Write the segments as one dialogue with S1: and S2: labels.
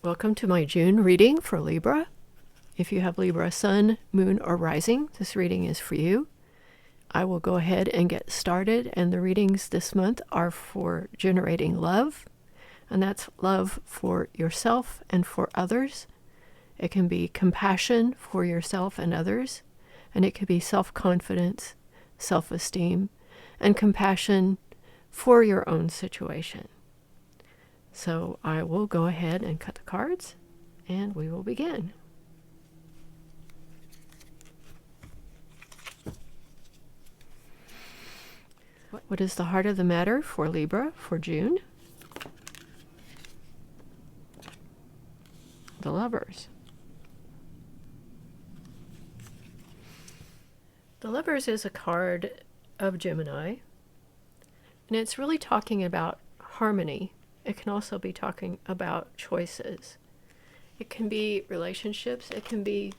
S1: Welcome to my June reading for Libra. If you have Libra Sun, Moon, or Rising, this reading is for you. I will go ahead and get started, and the readings this month are for generating love, and that's love for yourself and for others. It can be compassion for yourself and others, and it could be self-confidence, self-esteem, and compassion for your own situation. So I will go ahead and cut the cards, and we will begin. What is the heart of the matter for Libra for June? The Lovers. The Lovers is a card of Gemini, and it's really talking about harmony. It can also be talking about choices. It can be relationships. It can be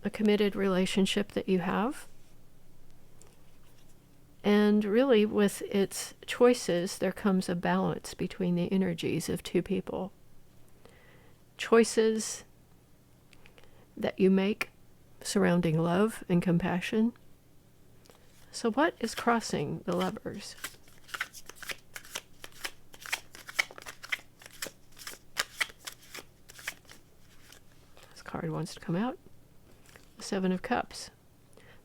S1: a committed relationship that you have. And really, with its choices, there comes a balance between the energies of two people. Choices that you make surrounding love and compassion. So what is crossing the Lovers? Card wants to come out. The Seven of Cups.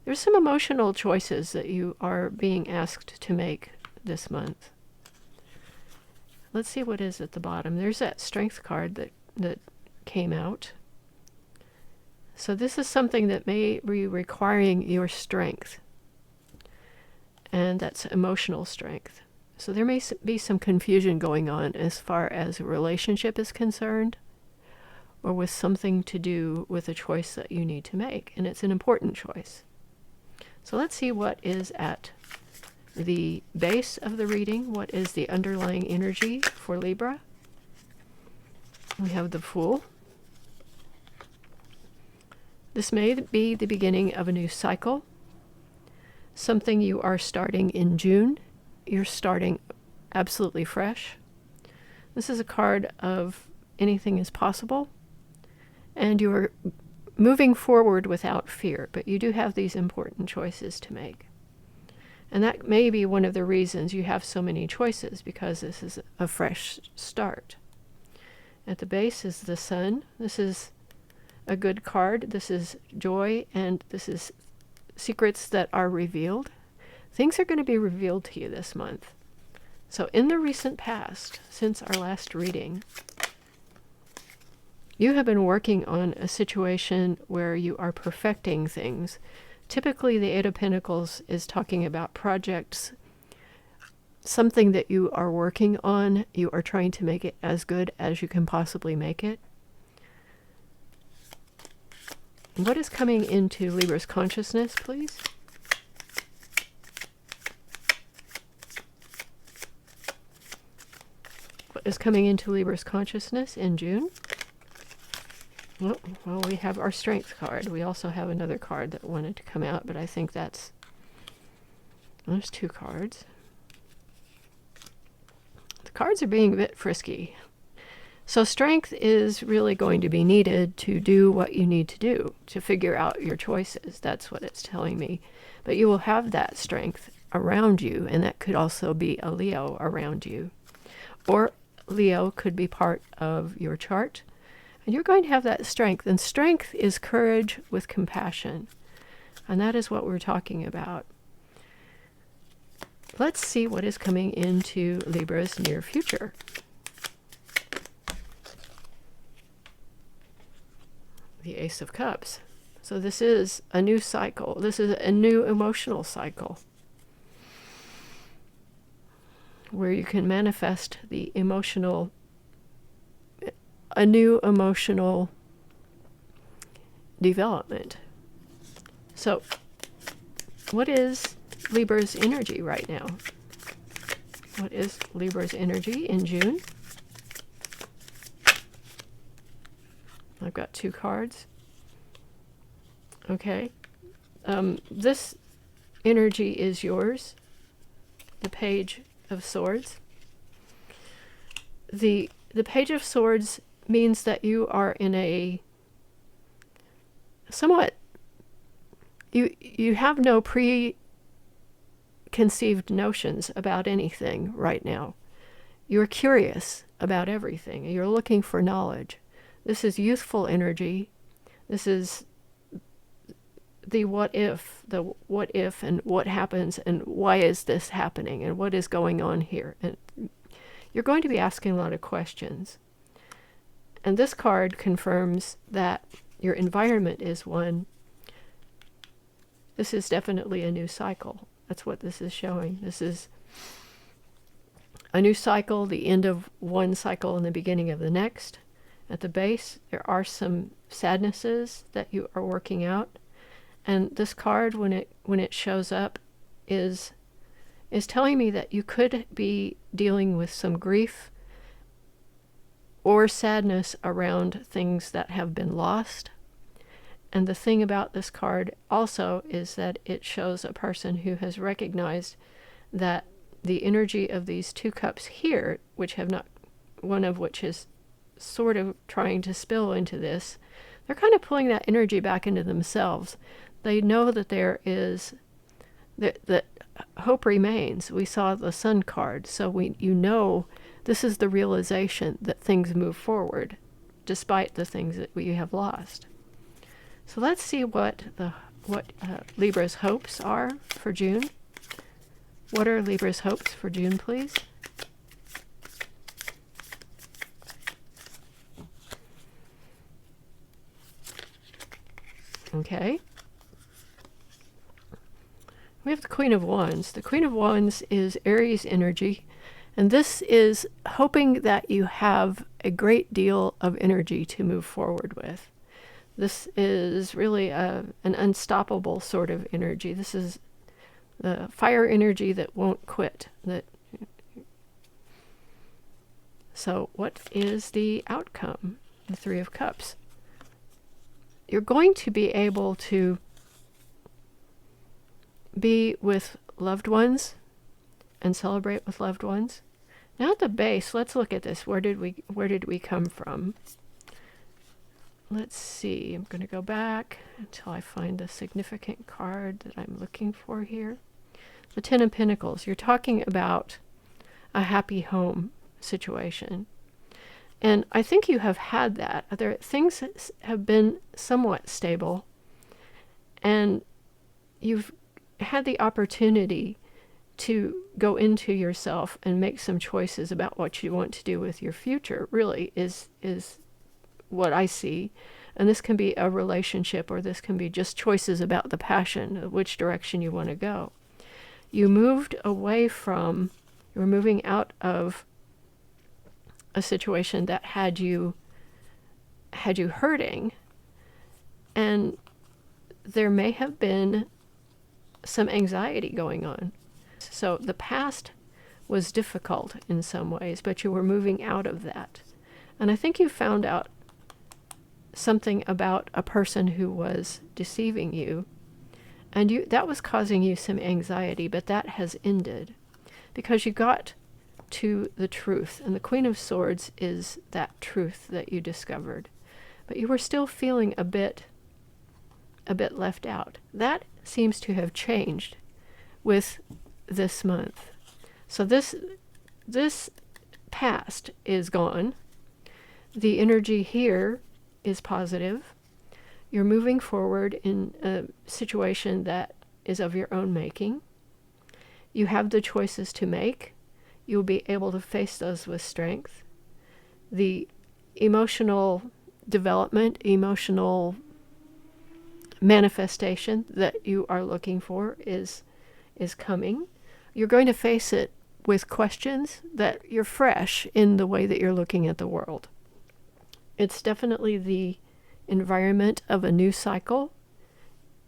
S1: There's some emotional choices that you are being asked to make this month. Let's see what is at the bottom. There's that Strength card that came out. So this is something that may be requiring your strength, and that's emotional strength. So there may be some confusion going on as far as a relationship is concerned, or with something to do with a choice that you need to make, and it's an important choice. So let's see what is at the base of the reading. What is the underlying energy for Libra? We have the Fool. This may be the beginning of a new cycle, something you are starting in June. You're starting absolutely fresh. This is a card of anything is possible. And you're moving forward without fear, but you do have these important choices to make. And that may be one of the reasons you have so many choices, because this is a fresh start. At the base is the Sun. This is a good card. This is joy, and this is secrets that are revealed. Things are going to be revealed to you this month. So in the recent past, since our last reading, you have been working on a situation where you are perfecting things. Typically, the Eight of Pentacles is talking about projects, something that you are working on. You are trying to make it as good as you can possibly make it. What is coming into Libra's consciousness, please? What is coming into Libra's consciousness in June? Oh, well, we have our Strength card. We also have another card that wanted to come out, but I think there's two cards. The cards are being a bit frisky. So strength is really going to be needed to do what you need to do, to figure out your choices. That's what it's telling me. But you will have that strength around you, and that could also be a Leo around you. Or Leo could be part of your chart. And you're going to have that strength. And strength is courage with compassion. And that is what we're talking about. Let's see what is coming into Libra's near future. The Ace of Cups. So this is a new cycle. This is a new emotional cycle, where you can manifest the emotional, a new emotional development. So what is Libra's energy right now? What is Libra's energy in June? I've got two cards. Okay. This energy is yours. The Page of Swords. The the Page of Swords means that you are in a somewhat, you have no preconceived notions about anything right now. You're curious about everything. You're looking for knowledge. This is youthful energy. This is the what if and what happens and why is this happening and what is going on here. And you're going to be asking a lot of questions. And this card confirms that your environment is one. This is definitely a new cycle. That's what this is showing. This is a new cycle, the end of one cycle and the beginning of the next. At the base, there are some sadnesses that you are working out. And this card, when it shows up, is telling me that you could be dealing with some grief or sadness around things that have been lost. And the thing about this card also is that it shows a person who has recognized that the energy of these two cups here, which have not, one of which is sort of trying to spill into this, they're kind of pulling that energy back into themselves. They know that there is, that hope remains. We saw the Sun card, so you know this is the realization that things move forward despite the things that we have lost. So let's see what Libra's hopes are for June. What are Libra's hopes for June, please? Okay. We have the Queen of Wands. The Queen of Wands is Aries energy, and this is hoping that you have a great deal of energy to move forward with. This is really an unstoppable sort of energy. This is the fire energy that won't quit. So what is the outcome? The Three of Cups. You're going to be able to be with loved ones and celebrate with loved ones. Now at the base, let's look at this. Where did we come from? Let's see. I'm going to go back until I find the significant card that I'm looking for here. The Ten of Pentacles. You're talking about a happy home situation. And I think you have had that. Things have been somewhat stable, and you've had the opportunity to go into yourself and make some choices about what you want to do with your future, really is what I see. And this can be a relationship, or this can be just choices about the passion, which direction you want to go. You moved away from, you were moving out of a situation that had you hurting, and there may have been some anxiety going on. So the past was difficult in some ways, but you were moving out of that. And I think you found out something about a person who was deceiving you, and that was causing you some anxiety, but that has ended because you got to the truth. And the Queen of Swords is that truth that you discovered, but you were still feeling a bit left out. That seems to have changed with this month. So this past is gone. The energy here is positive. You're moving forward in a situation that is of your own making. You have the choices to make. You'll be able to face those with strength. The emotional development, emotional manifestation that you are looking for is coming. You're going to face it with questions that you're fresh in the way that you're looking at the world. It's definitely the environment of a new cycle.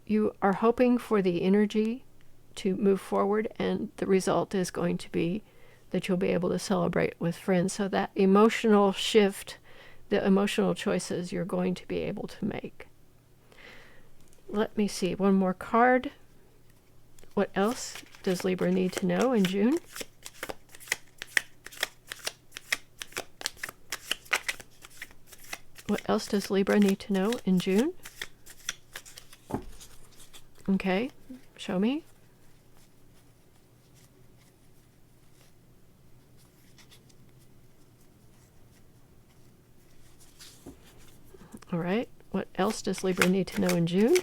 S1: You are hoping for the energy to move forward, and the result is going to be that you'll be able to celebrate with friends. So that emotional shift, the emotional choices you're going to be able to make. Let me see, one more card. What else does Libra need to know in June? What else does Libra need to know in June? Okay, show me. All right, what else does Libra need to know in June?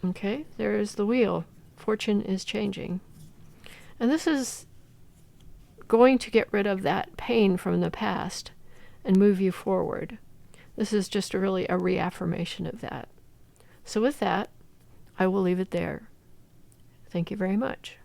S1: Okay, there's the wheel. Fortune is changing. And this is going to get rid of that pain from the past and move you forward. This is just really a reaffirmation of that. So with that, I will leave it there. Thank you very much.